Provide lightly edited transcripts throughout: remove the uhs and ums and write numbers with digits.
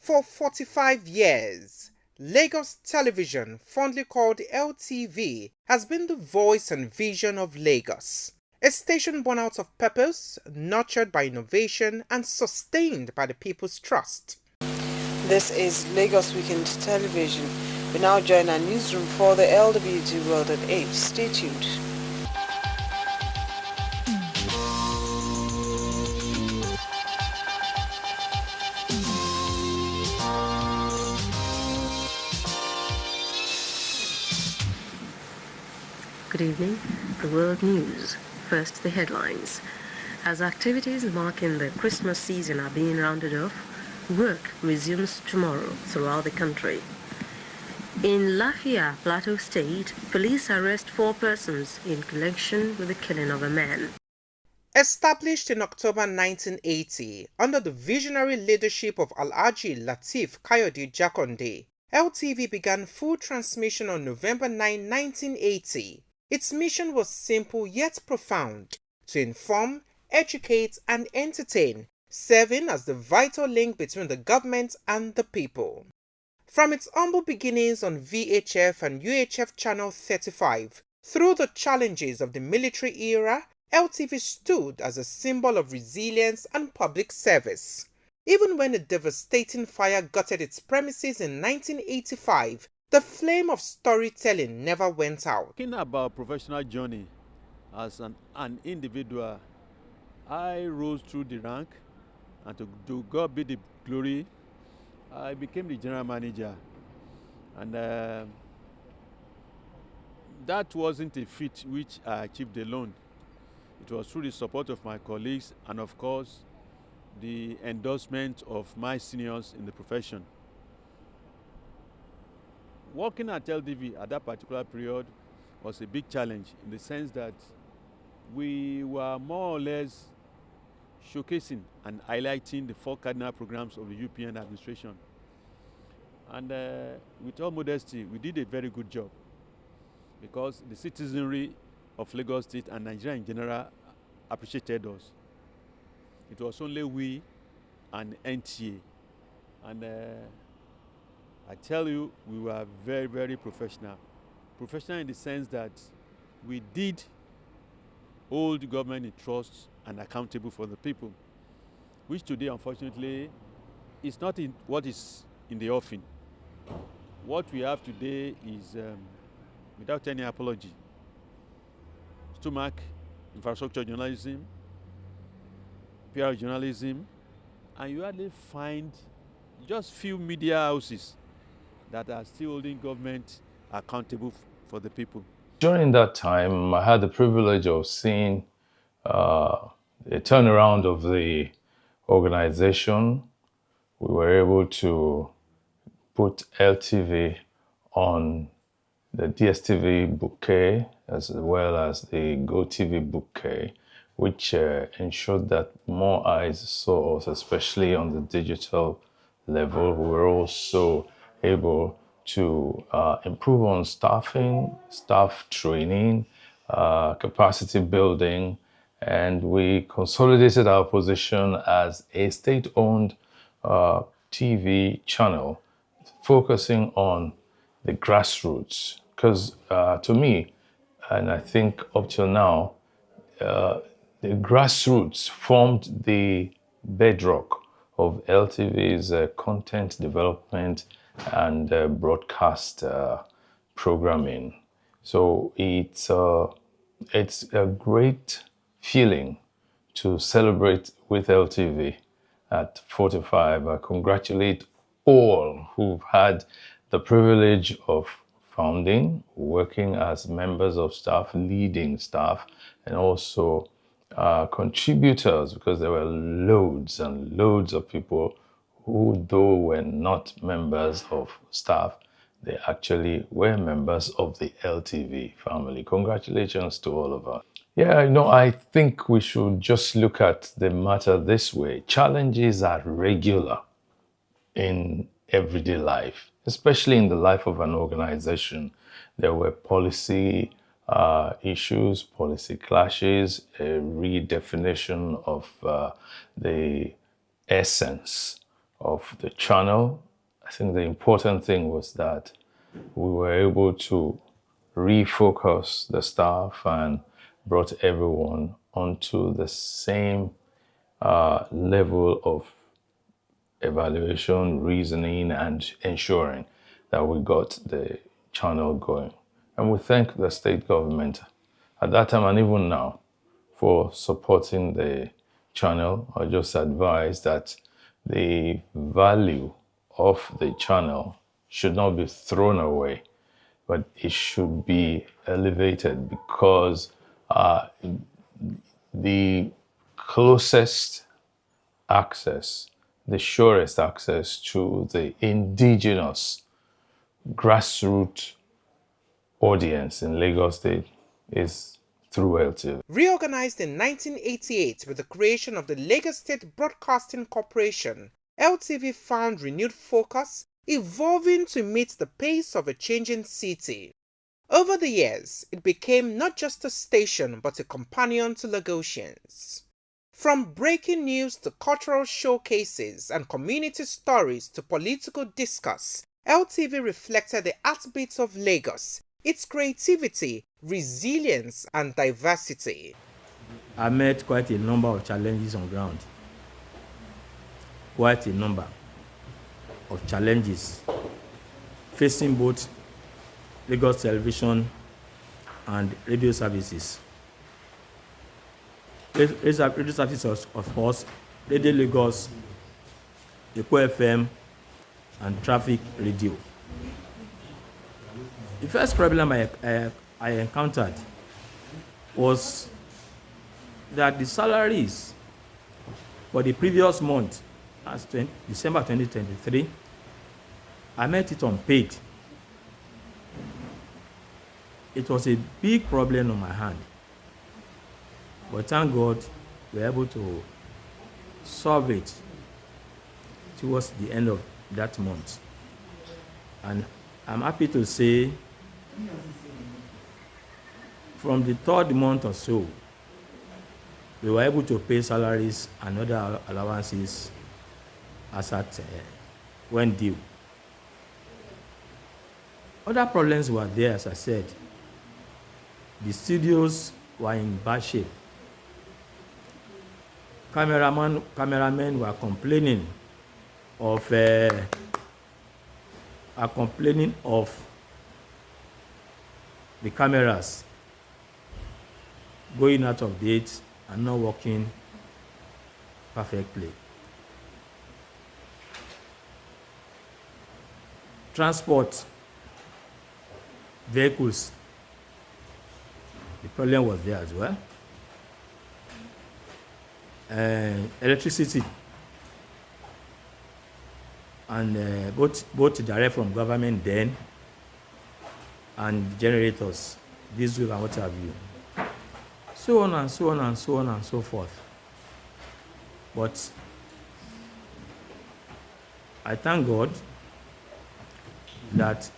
For 45 years, Lagos Television, fondly called LTV, has been the voice and vision of Lagos. A station born out of purpose, nurtured by innovation, and sustained by the people's trust. This is Lagos Weekend Television. We now join our newsroom for the LWT World at 8. Stay tuned. Good evening. The world news. First, the headlines. As activities marking the Christmas season are being rounded off, work resumes tomorrow throughout the country. In Lafia, Plateau State, police arrest 4 persons in connection with the killing of a man. Established in October 1980 under the visionary leadership of Alhaji Lateef Kayode Jakonde, LTV began full transmission on November 9, 1980. Its mission was simple yet profound: to inform, educate, and entertain, serving as the vital link between the government and the people. From its humble beginnings on VHF and UHF Channel 35, through the challenges of the military era, LTV stood as a symbol of resilience and public service. Even when a devastating fire gutted its premises in 1985, the flame of storytelling never went out. Talking about professional journey, as an individual, I rose through the rank, and to God be the glory, I became the general manager. And that wasn't a feat which I achieved alone. It was through the support of my colleagues and, of course, the endorsement of my seniors in the profession. Working at LTV at that particular period was a big challenge, in the sense that we were more or less showcasing and highlighting the 4 cardinal programs of the UPN administration. And with all modesty, we did a very good job, because the citizenry of Lagos State and Nigeria in general appreciated us. It was only we and NTA. And I tell you, we were very, very professional. Professional in the sense that we did hold the government in trust and accountable for the people, which today, unfortunately, is not in what is in the offing. What we have today is, without any apology, stomach, infrastructure journalism, PR journalism, and you hardly find just few media houses that are still holding government accountable for the people. During that time, I had the privilege of seeing a turnaround of the organization. We were able to put LTV on the DSTV bouquet as well as the GoTV bouquet, which ensured that more eyes saw us, especially on the digital level. We were also able to improve on staffing, staff training, capacity building, and we consolidated our position as a state-owned TV channel, focusing on the grassroots. Because to me, and I think up till now, the grassroots formed the bedrock of LTV's content development and broadcast programming. So it's a great feeling to celebrate with LTV at 45. I congratulate all who've had the privilege of founding, working as members of staff, leading staff, and also contributors, because there were loads and loads of people who, though were not members of staff, they actually were members of the LTV family. Congratulations to all of us. Yeah, I think we should just look at the matter this way. Challenges are regular in everyday life, especially in the life of an organization. There were policy issues, policy clashes, a redefinition of the essence of the channel. I think the important thing was that we were able to refocus the staff and brought everyone onto the same level of evaluation, reasoning, and ensuring that we got the channel going. And we thank the state government at that time and even now for supporting the channel. I just advise that the value of the channel should not be thrown away, but it should be elevated because the closest access, the surest access to the indigenous grassroots audience in Lagos State is through LTV. Reorganized in 1988 with the creation of the Lagos State Broadcasting Corporation, LTV found renewed focus, evolving to meet the pace of a changing city. Over the years, it became not just a station but a companion to Lagosians. From breaking news to cultural showcases and community stories to political discourse, LTV reflected the heartbeat of Lagos, its creativity, resilience, and diversity. I met quite a number of challenges on ground. Quite a number of challenges facing both Lagos television and radio services. Radio services, of course, Radio Lagos, Eco FM, and Traffic Radio. The first problem I encountered was that the salaries for the previous month, as December 2023, I met it unpaid. It was a big problem on my hand. But thank God we were able to solve it towards the end of that month. And I'm happy to say from the third month or so, we were able to pay salaries and other allowances as at when due. Other problems were there, as I said. The studios were in bad shape. Cameramen were complaining of the cameras going out of date and not working perfectly. Transport vehicles, the problem was there as well. Electricity, and both direct from government then and generators, diesel and what have you. So on and so on and so on and so forth. But I thank God that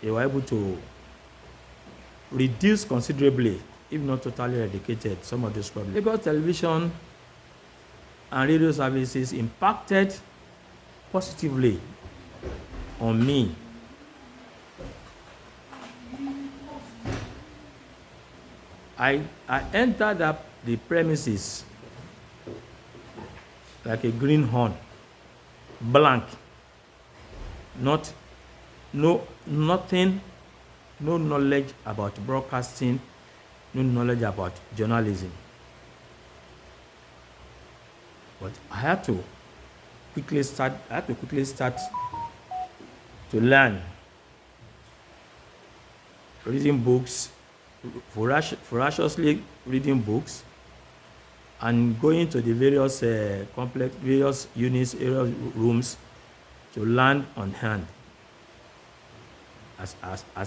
they were able to reduce considerably, if not totally eradicated, some of these problems. Lagos television and radio services impacted positively on me. I entered up the premises like a greenhorn, blank, nothing, no knowledge about broadcasting, no knowledge about journalism. But I had to quickly start to learn reading books, voraciously reading books, and going to the various various units, area rooms to learn on hand. As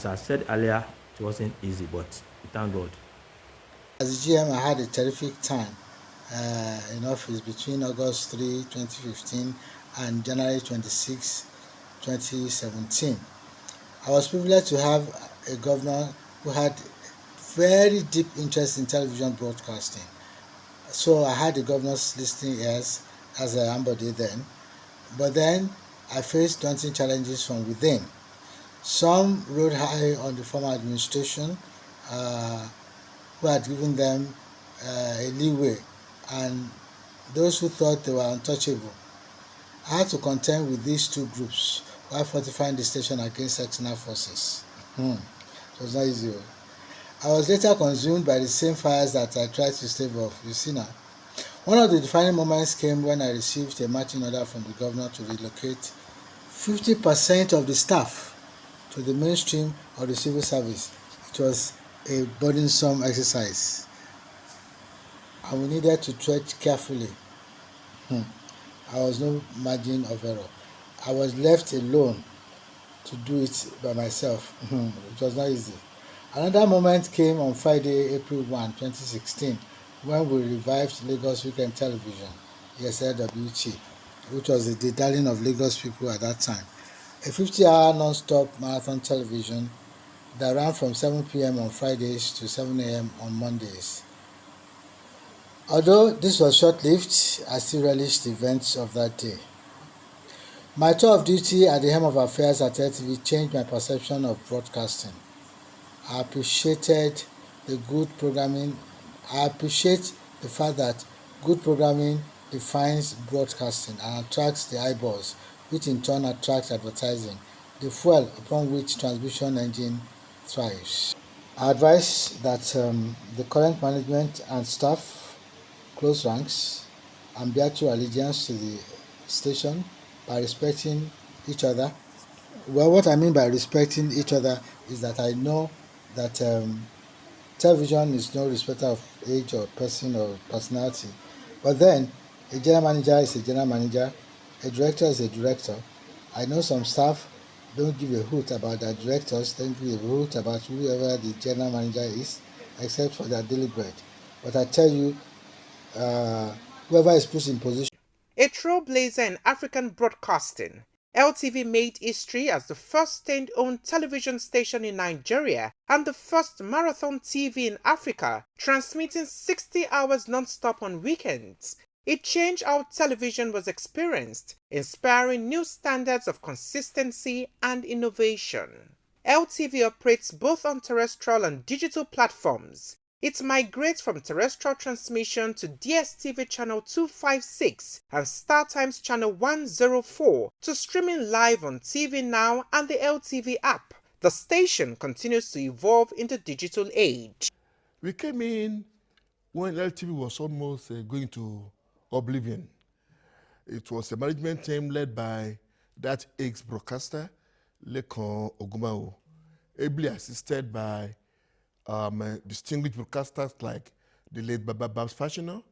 I said earlier, it wasn't easy, but thank God. As a GM, I had a terrific time in office between August 3, 2015 and January 26, 2017. I was privileged to have a governor who had very deep interest in television broadcasting. So I had the governor's listening ears as an ambody then. But then I faced daunting challenges from within. Some rode high on the former administration, uh, who had given them a leeway, and those who thought they were untouchable. I had to contend with these two groups while fortifying the station against external forces. It was not easy. I was later consumed by the same fires that I tried to stave off. You see now. One of the defining moments came when I received a marching order from the governor to relocate 50% of the staff to the mainstream of the civil service. It was a burdensome exercise, and we needed to tread carefully. I was no margin of error. I was left alone to do it by myself. It was not easy. Another moment came on Friday, April 1, 2016, when we revived Lagos Weekend Television, ESLWT, which was the darling of Lagos people at that time. A 50-hour non-stop marathon television that ran from 7 p.m. on Fridays to 7 a.m. on Mondays. Although this was short-lived, I still relished the events of that day. My tour of duty at the helm of affairs at LTV changed my perception of broadcasting. I appreciated the good programming. I appreciate the fact that good programming defines broadcasting and attracts the eyeballs, which in turn attracts advertising, the fuel upon which transmission engine thrives. I advise that the current management and staff close ranks and bear true allegiance to the station by respecting each other. Well, what I mean by respecting each other is that I know that television is no respecter of age or person or personality. But then, a general manager is a general manager, a director is a director. I know some staff don't give a hoot about their directors, don't give a hoot about whoever the general manager is, except for their daily bread. But I tell you, whoever is put in position. A trailblazer in African broadcasting, LTV made history as the first state-owned television station in Nigeria and the first marathon TV in Africa, transmitting 60 hours non-stop on weekends. It changed how television was experienced, inspiring new standards of consistency and innovation. LTV operates both on terrestrial and digital platforms. It migrates from terrestrial transmission to DSTV channel 256 and StarTimes channel 104 to streaming live on TV Now and the LTV app. The station continues to evolve in the digital age. We came in when LTV was almost going to oblivion. It was a management team led by that ex-broadcaster, Lekan Ogumao, ably assisted by distinguished broadcasters like the late Baba Babs Fashioner,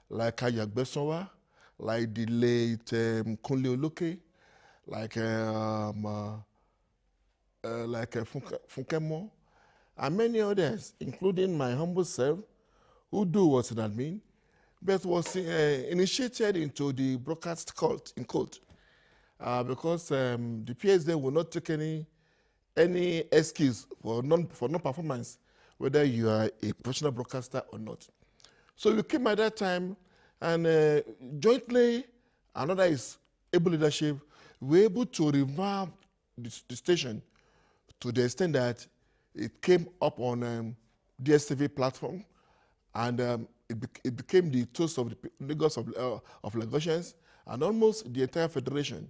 like Ayak Besonwa, like the late Kunle Oloke, like Funkemo, and many others, including my humble self, who was an admin, but was initiated into the broadcast cult because the PSA will not take any excuse for non-performance, whether you are a professional broadcaster or not. So we came at that time, and jointly, another is able leadership, we were able to revamp the station to the extent that it came up on DSTV platform, and it became the toast of the Lagos of Lagosians and almost the entire federation.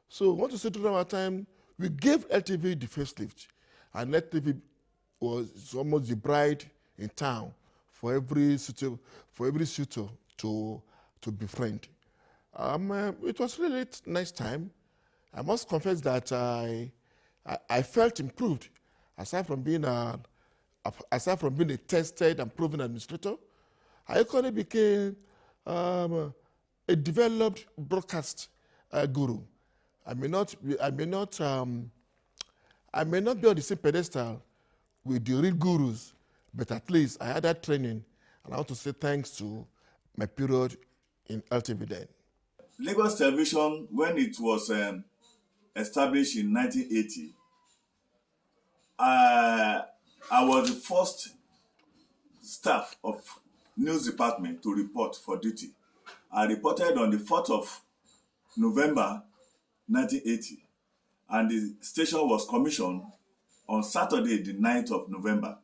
So I want to say during our time, we gave LTV the facelift, and LTV was almost the bride in town for every suitor to befriend. It was really a nice time. I must confess that I felt improved, aside from being a tested and proven administrator. I actually became a developed broadcast guru. I may not be on the same pedestal with the real gurus, but at least I had that training, and I want to say thanks to my period in LTV then. Lagos Television, when it was established in 1980, I was the first staff of news department to report for duty. I reported on the 4th of November 1980, and the station was commissioned on Saturday, the 9th of November.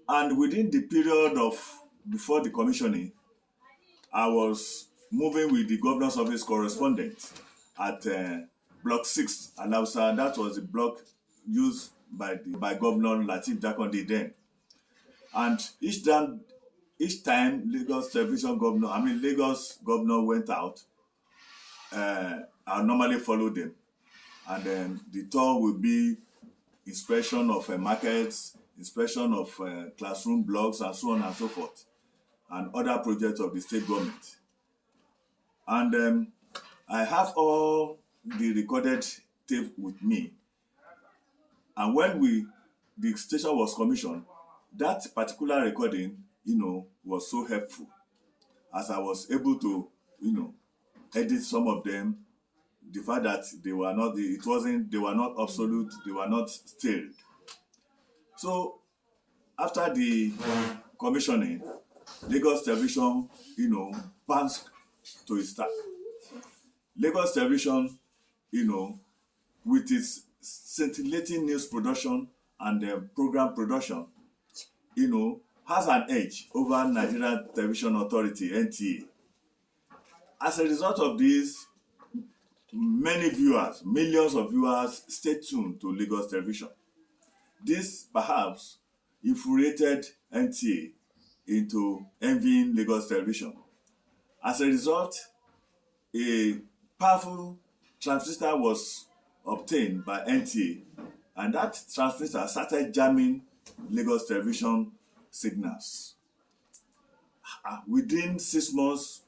And within the period of before the commissioning, I was moving with the governor's office correspondent at Block 6, Alausa. That was the block used by Governor Lateef Jakonde then. And each time Lagos governor went out, I normally follow them. And then the tour will be inspection of markets, inspection of classroom blocks, and so on and so forth, and other projects of the state government. And I have all the recorded tape with me. And when the station was commissioned, that particular recording, was so helpful, as I was able to, edit some of them. The fact that they were not absolute, they were not stale. So after the commissioning, Lagos Television, bounced to its start. Lagos Television, with its scintillating news production and program production, has an edge over Nigerian Television Authority, NTA. As a result of this, many viewers, millions of viewers, stay tuned to Lagos Television. This perhaps infuriated NTA into envying Lagos Television. As a result, a powerful transmitter was obtained by NTA, and that transmitter started jamming Lagos Television signals. Within 6 months,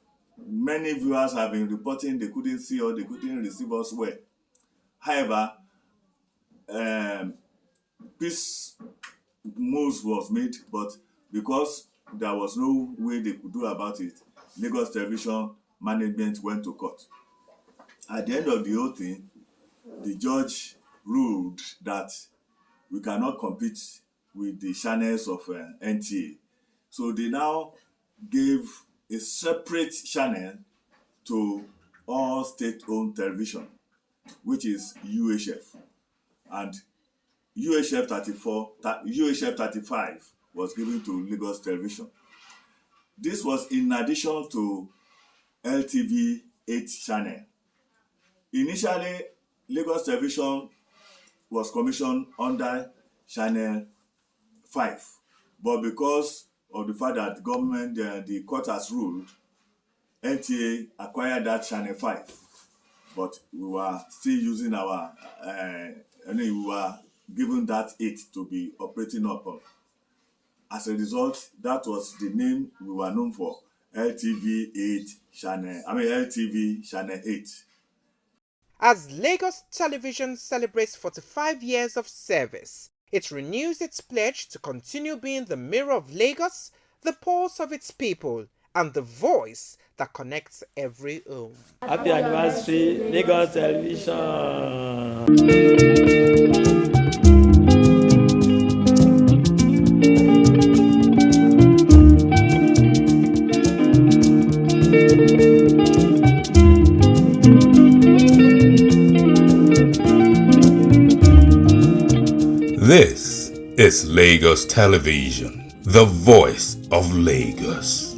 many viewers have been reporting they couldn't see or they couldn't receive us well. However, peace moves was made, but because there was no way they could do about it, Lagos Television management went to court. At the end of the whole thing, the judge ruled that we cannot compete with the channels of NTA. So they now gave a separate channel to all state-owned television, which is UHF. And UHF 35 was given to Lagos Television. This was in addition to LTV 8 channel. Initially, Lagos Television was commissioned under channel 5, but because of the fact that the court has ruled, NTA acquired that channel 5, but we were still using we were given that 8 to be operating upon. As a result, that was the name we were known for, LTV channel 8. As Lagos Television celebrates 45 years of service, it renews its pledge to continue being the mirror of Lagos, the pulse of its people, and the voice that connects every home. Happy anniversary, Lagos Television! This is Lagos Television, the voice of Lagos.